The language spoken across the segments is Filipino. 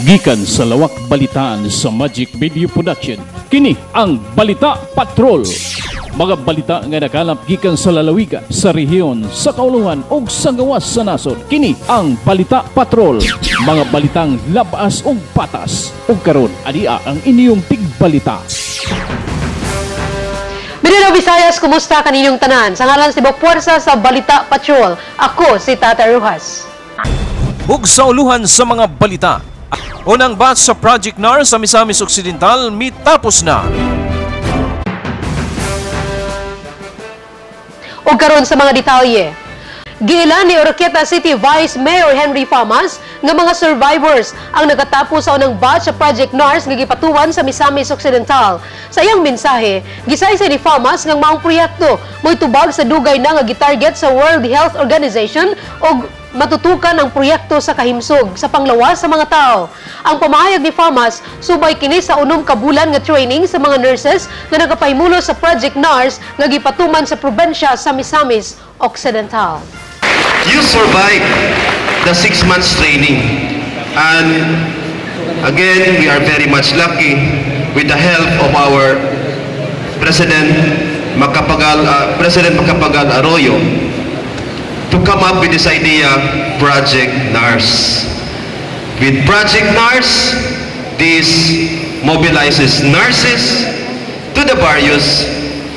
Gikan sa lawak balitaan sa Magic Video Production, kini ang Balita Patrol. Mga balita nga nakalap gikan sa lalawigan, sa rehiyon, sa kauluhan ug sa gawas sa nasod. Kini ang Balita Patrol. Mga balitang labas ug patas. Ug karon adia ang inyong tigbalita. Mindanao Visayas, kumusta kaninyong tanan? Sa ngalan si Bok Puwersa sa Balita Patrol, ako si Tata Rujas. Ug sa uluhan sa mga balita, unang batch sa Project NAR sa Misamis Occidental mitapos na. Ug karon sa mga detalye. Giilan ni Oroquieta City Vice Mayor Henry Famas nga mga survivors ang nagatapos sa unang batch sa Project NARS nga gipatuwan sa Misamis Occidental. Sa iyang mensahe, gisaysay ni Famas nga maong proyekto mo'y tubag sa dugay na nga gitarget sa World Health Organization ug matutukan ang proyekto sa kahimsog sa panglawas sa mga tao. Ang pamahayag ni Famas subay kini sa unom ka bulan nga training sa mga nurses nga nagapahimulo sa Project NARS nga gipatuman sa probensya sa Misamis Occidental. You survived the 6 months training, and again we are very much lucky with the help of our President Macapagal Arroyo to come up with this idea, Project NARS. With Project NARS, this mobilizes nurses to the barrios,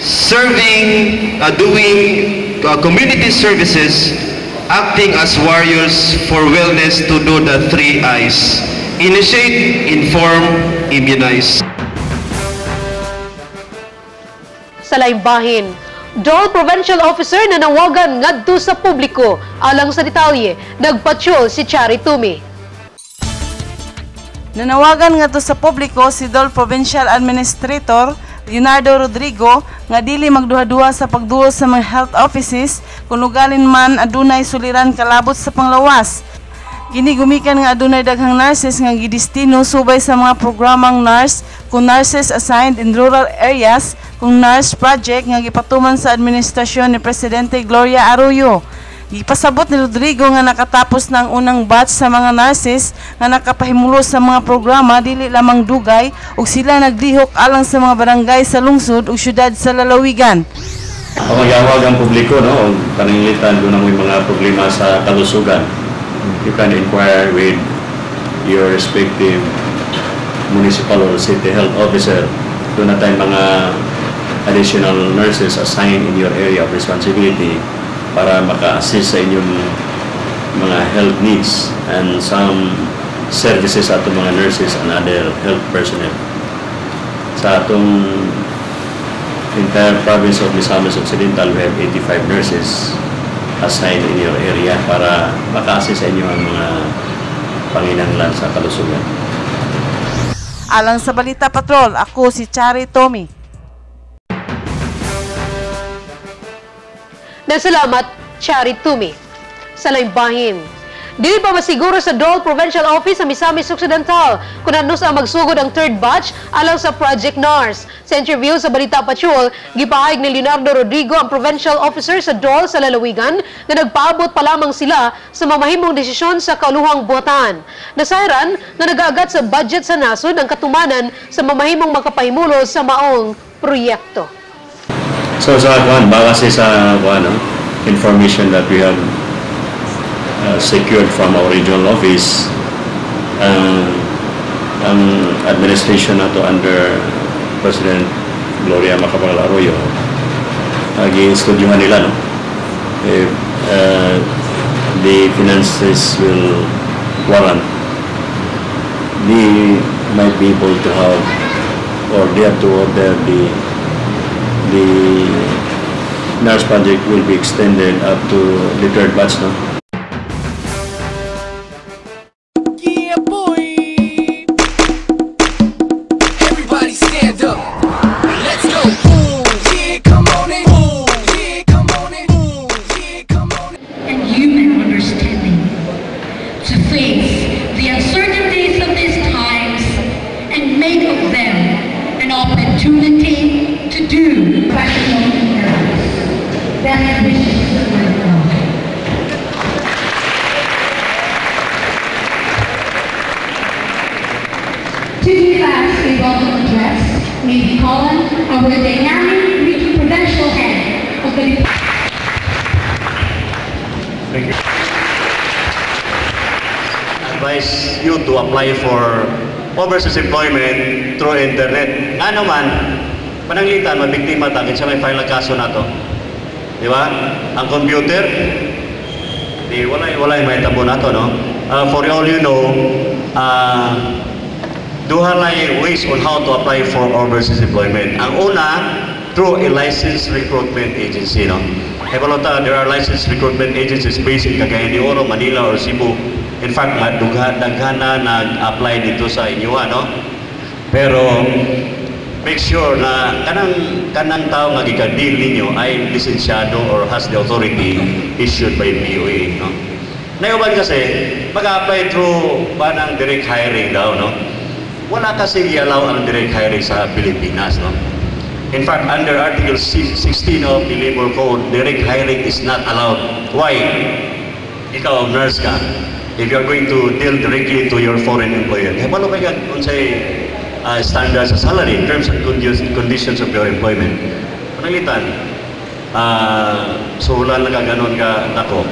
serving, doing community services, acting as warriors for wellness to do the 3 I's: initiate, inform, immunize. Sa laing-bahin, Dole Provincial Officer na nawagan ngadto sa publiko. Alang sa detalye, nagpatrol si Chari Tumi. Nanawagan ngadto sa publiko si Dole Provincial Administrator Leonardo Rodrigo nga dili magduha-duha sa pagduol sa mga health offices kung lugalin man adunay suliran kalabot sa panglawas. Ginigumikan nga adunay daghang nurses nga gidestino subay sa mga programang nurse kung nurses assigned in rural areas kung nurse project nga gipatuman sa administrasyon ni Presidente Gloria Arroyo. Gipasabot ni Rodrigo nga nakatapos ng unang batch sa mga nurses nga nakapahimulo sa mga programa dili lamang dugay ug sila naglihok alang sa mga barangay sa lungsod ug syudad sa lalawigan. Magyawag ang publiko, no, pananglitan kung may mga problema sa kalusugan. You can inquire with your respective municipal or city health officer. Doon na tayong mga additional nurses assigned in your area of responsibility para maka-assist sa inyong mga health needs and some services sa atong mga nurses and other health personnel. Sa atong entire province of Misamis Occidental, we have 85 nurses assigned in your area para maka-assist sa inyo ang mga panginahanglan sa kalusugan. Alang sa Balita Patrol, ako si Chari Tommy. Salamat, Chari Tumi. Sa laing-bahin, dili pa masiguro sa Dole Provincial Office sa Misamis Occidental kung ano sa magsugod ang 3rd batch alang sa Project NARS. Sa interview sa Balita Patrol, gipahayag ni Leonardo Rodrigo ang provincial officer sa Dole sa lalawigan na nagpaabot pa lamang sila sa mamahimong desisyon sa kauluhang buhatan. Nasayran na nag-aagat sa budget sa nasod ang katumanan sa mamahimong makapahimulo sa maong proyekto. So sa base sa information that we have secured from our regional office, ang administration nato under President Gloria Macapagal Arroyo, gi-studyohan nila, no? If the finances will warrant, they might be able to have, or they have to order the NARS project will be extended up to the 3rd batch, no? Yeah, boy. Everybody stand up. Let's go. Boom. Yeah, come on in. Boom. Yeah, come on in. Boom. Yeah, come on in. And human understanding to face the uncertainties of these times and make of them an opportunity to do practical miracles. That's the mission of my God. may we call on our dynamic region provincial head of the Thank you. Advise you to apply for overseas employment through internet. Nga naman, pananglitan, mabiktima tayo sa may file na kaso na to. Di ba? Ang computer, wala yung may tabo na to, no? For all you know, duha lang ways on how to apply for overseas employment. Ang una, through a licensed recruitment agency, no? There are licensed recruitment agencies based in Cagayan de Oro, Manila, or Cebu. In fact, daghan na nag-apply dito sa inyo, no? Pero make sure na kanang tao nga gikan-deal ninyo ay lisensyado or has the authority issued by POA, no? Naiuban kasi, mag-apply through banang direct hiring daw, no? Wala kasi i-allow ang direct hiring sa Pilipinas, no? In fact, under Article 16 of the Labor Code, direct hiring is not allowed. Why? Ikaw, nurse ka. If you're going to deal directly to your foreign employer, wala ka yan kung say standards sa salary in terms of conditions of your employment. Panalitan, so wala na ganon ka ako.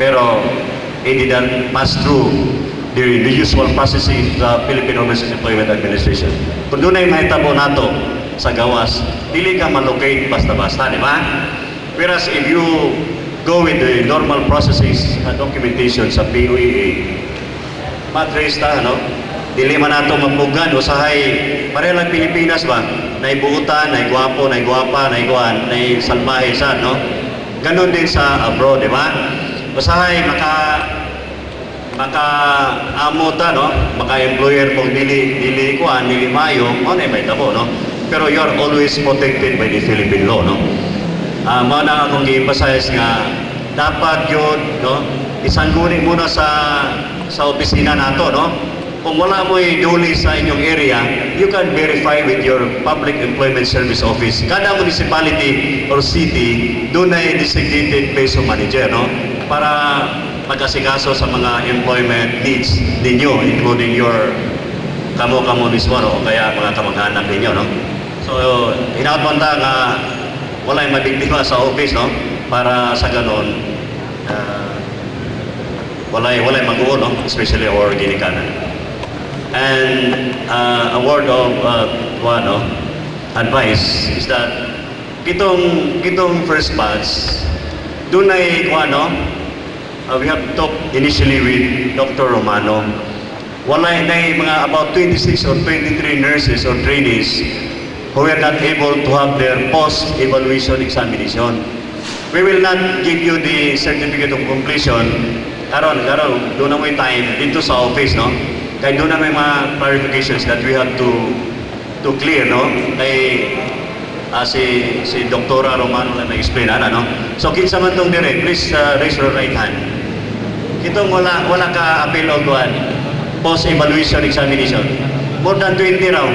Pero, hindi did pass through the usual processing sa Philippine Overseas Employment Administration. Kung doon ay mahitabo nato sa gawas, dili ka malocate basta-basta, di ba? Whereas if you go with the normal processes documentation sa POEA, matrace ta, no? Dili man nato mapugan, usahay, pareho lang Pilipinas ba? Naibuutan, naigwapo, naigwapa, naiguan, naisalbahe sa, no? Ganon din sa abroad, di ba? Usahay, maka-amuta, no? Maka-employer kung dili kuan, dili mayo, ano may tabo, no? Pero you're always protected by the Philippine law, no? Mao na akong i-emphasize nga dapat yun, no? Isangguni muna sa opisina nato, no? Kung wala mo i-duly sa inyong area, you can verify with your Public Employment Service Office. Kada municipality or city, doon ay designated peso manager, no? Para magkasikaso sa mga employment needs ninyo, including your kamo-kamo mismo, no? O kaya mga kamag-anak ninyo, no? So, hinapunta nga wala yung mabiktima sa office, no? Para sa ganon, wala yung mag-uon, no? Especially our ginikanan. And a word of advice is that kitong first batch, doon ay we have talked initially with Dr. Romano. Wala na mga about 26 or 23 nurses or trainees who were not able to have their post-evaluation examination. We will not give you the certificate of completion. Karon, doon na may time dito sa office, no? Kaya doon na may mga clarifications that we have to clear, no? Kay si Dr. Romano na explain no? So kinsa man tong direct, please raise your right hand. Kitong wala ka appeal o kuan post-evaluation examination. More than 20 raw.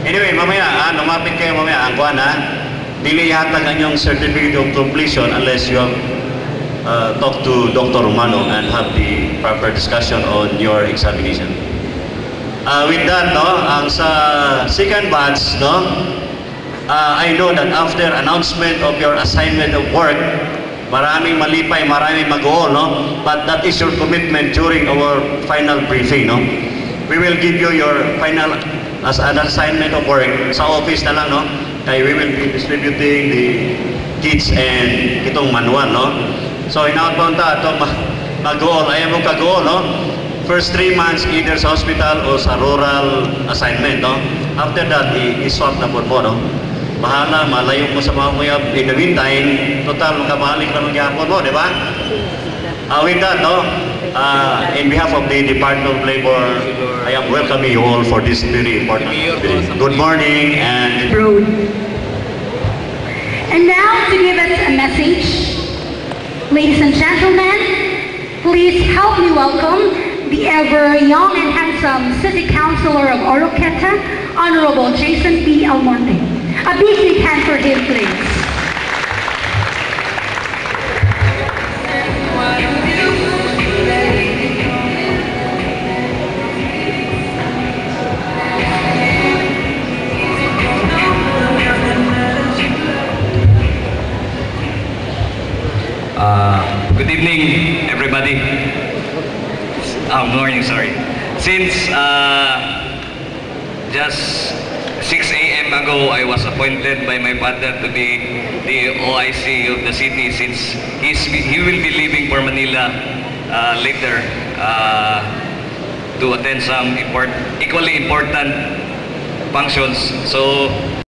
Anyway, mamaya, lumapit kayo mamaya, ang kuhan dili hatag ang inyong certificate of completion unless you have talked to Dr. Romano and have the proper discussion on your examination. With that, no, ang sa second batch, no, I know that after announcement of your assignment of work, maraming malipay, maraming mag-uol, no? But that is your commitment during our final briefing, no? We will give you your final as an assignment of work sa office na lang, no? Kaya we will be distributing the kits and itong manual, no? So, in-outbound ta, ito mag-uol, ayaw mo kag-uol, no? First 3 months, either sa hospital o sa rural assignment, no? After that, i-swap na po mo, no? Bahala, malayo mo sa mga kuya. In the meantime, total, makabalik na magyapon mo, di ba? With that, no? In behalf of the Department of Labor, I am welcoming you all for this very important meeting. Good morning and... And now to give us a message, ladies and gentlemen, please help me welcome the ever young and handsome City Councilor of Oroqueta, Honorable Jason P. Almonte. A big hand for him, please. Morning, sorry. Since just 6 a.m. ago, I was appointed by my father to be the OIC of the city since he will be leaving for Manila later to attend some equally important functions. So